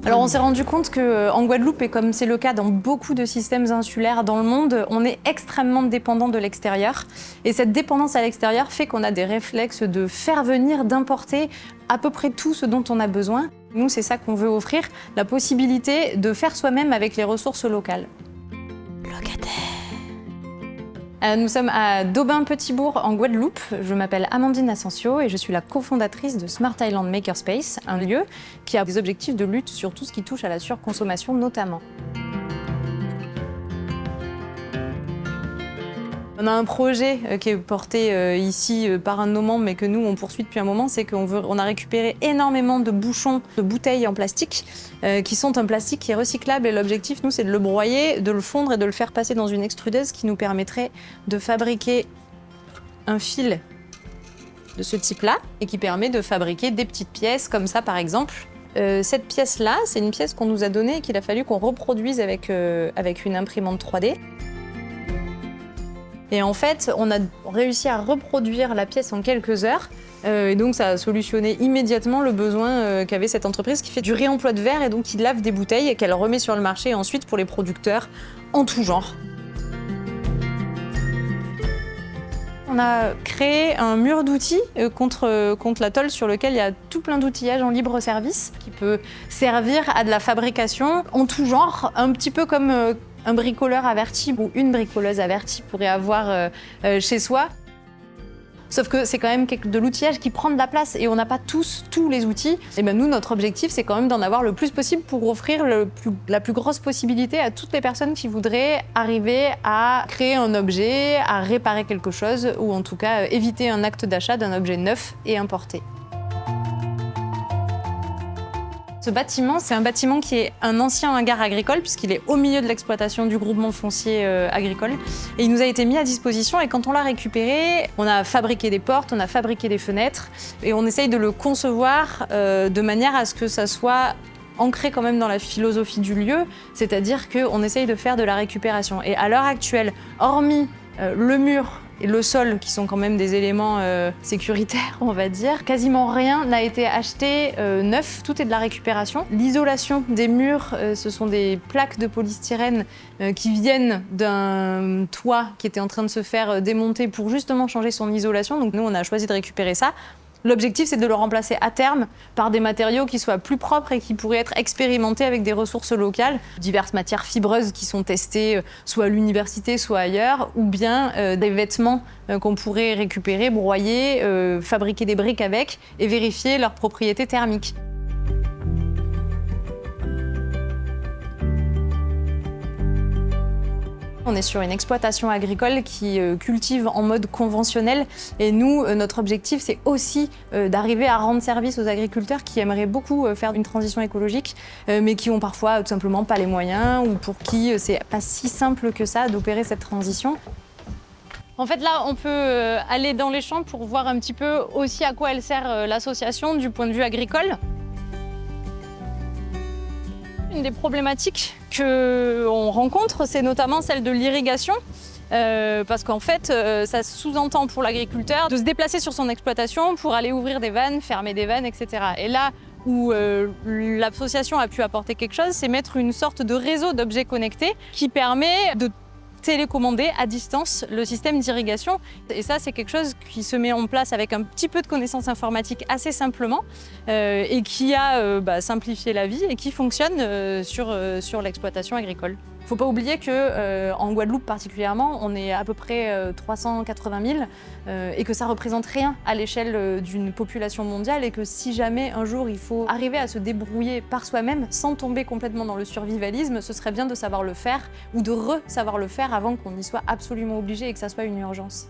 Alors on s'est rendu compte qu'en Guadeloupe, et comme c'est le cas dans beaucoup de systèmes insulaires dans le monde, on est extrêmement dépendant de l'extérieur. Et cette dépendance à l'extérieur fait qu'on a des réflexes de faire venir, d'importer à peu près tout ce dont on a besoin. Nous, c'est ça qu'on veut offrir, la possibilité de faire soi-même avec les ressources locales. Nous sommes à Daubin-Petitbourg en Guadeloupe. Je m'appelle Amandine Asensio et je suis la cofondatrice de Smart Island Makerspace, un lieu qui a des objectifs de lutte sur tout ce qui touche à la surconsommation notamment. On a un projet qui est porté ici par un de nos membres, mais que nous, on poursuit depuis un moment, c'est qu'on a récupéré énormément de bouchons de bouteilles en plastique, qui sont un plastique qui est recyclable. Et l'objectif, nous, c'est de le broyer, de le fondre et de le faire passer dans une extrudeuse qui nous permettrait de fabriquer un fil de ce type-là et qui permet de fabriquer des petites pièces comme ça, par exemple. Cette pièce-là, c'est une pièce qu'on nous a donnée et qu'il a fallu qu'on reproduise avec une imprimante 3D. Et en fait, on a réussi à reproduire la pièce en quelques heures. Et donc, ça a solutionné immédiatement le besoin qu'avait cette entreprise qui fait du réemploi de verre et donc qui lave des bouteilles et qu'elle remet sur le marché ensuite pour les producteurs en tout genre. On a créé un mur d'outils contre la tôle sur lequel il y a tout plein d'outillages en libre service qui peut servir à de la fabrication en tout genre, un petit peu comme un bricoleur averti ou une bricoleuse avertie pourrait avoir chez soi. Sauf que c'est quand même de l'outillage qui prend de la place et on n'a pas tous les outils. Et ben nous, notre objectif, c'est quand même d'en avoir le plus possible pour offrir la plus grosse possibilité à toutes les personnes qui voudraient arriver à créer un objet, à réparer quelque chose ou en tout cas éviter un acte d'achat d'un objet neuf et importé. Ce bâtiment, c'est un bâtiment qui est un ancien hangar agricole puisqu'il est au milieu de l'exploitation du groupement foncier agricole. Et il nous a été mis à disposition et quand on l'a récupéré, on a fabriqué des portes, on a fabriqué des fenêtres et on essaye de le concevoir de manière à ce que ça soit ancré quand même dans la philosophie du lieu, c'est-à-dire qu'on essaye de faire de la récupération. Et à l'heure actuelle, hormis le mur et le sol, qui sont quand même des éléments sécuritaires, on va dire, quasiment rien n'a été acheté neuf, tout est de la récupération. L'isolation des murs, ce sont des plaques de polystyrène qui viennent d'un toit qui était en train de se faire démonter pour justement changer son isolation. Donc nous, on a choisi de récupérer ça. L'objectif, c'est de le remplacer à terme par des matériaux qui soient plus propres et qui pourraient être expérimentés avec des ressources locales. Diverses matières fibreuses qui sont testées soit à l'université, soit ailleurs, ou bien des vêtements qu'on pourrait récupérer, broyer, fabriquer des briques avec et vérifier leurs propriétés thermiques. On est sur une exploitation agricole qui cultive en mode conventionnel et nous, notre objectif, c'est aussi d'arriver à rendre service aux agriculteurs qui aimeraient beaucoup faire une transition écologique, mais qui ont parfois tout simplement pas les moyens ou pour qui c'est pas si simple que ça d'opérer cette transition. En fait, là, on peut aller dans les champs pour voir un petit peu aussi à quoi elle sert l'association du point de vue agricole. Une des problématiques qu'on rencontre, c'est notamment celle de l'irrigation. Parce qu'en fait, ça sous-entend pour l'agriculteur de se déplacer sur son exploitation pour aller ouvrir des vannes, fermer des vannes, etc. Et là où l'association a pu apporter quelque chose, c'est mettre une sorte de réseau d'objets connectés qui permet de télécommander à distance le système d'irrigation. Et ça, c'est quelque chose qui se met en place avec un petit peu de connaissances informatiques assez simplement et qui a simplifié la vie et qui fonctionne sur l'exploitation agricole. Il ne faut pas oublier qu'en Guadeloupe particulièrement, on est à peu près 380 000 et que ça ne représente rien à l'échelle d'une population mondiale et que si jamais un jour il faut arriver à se débrouiller par soi-même sans tomber complètement dans le survivalisme, ce serait bien de savoir le faire ou de re-savoir le faire avant qu'on y soit absolument obligé et que ça soit une urgence.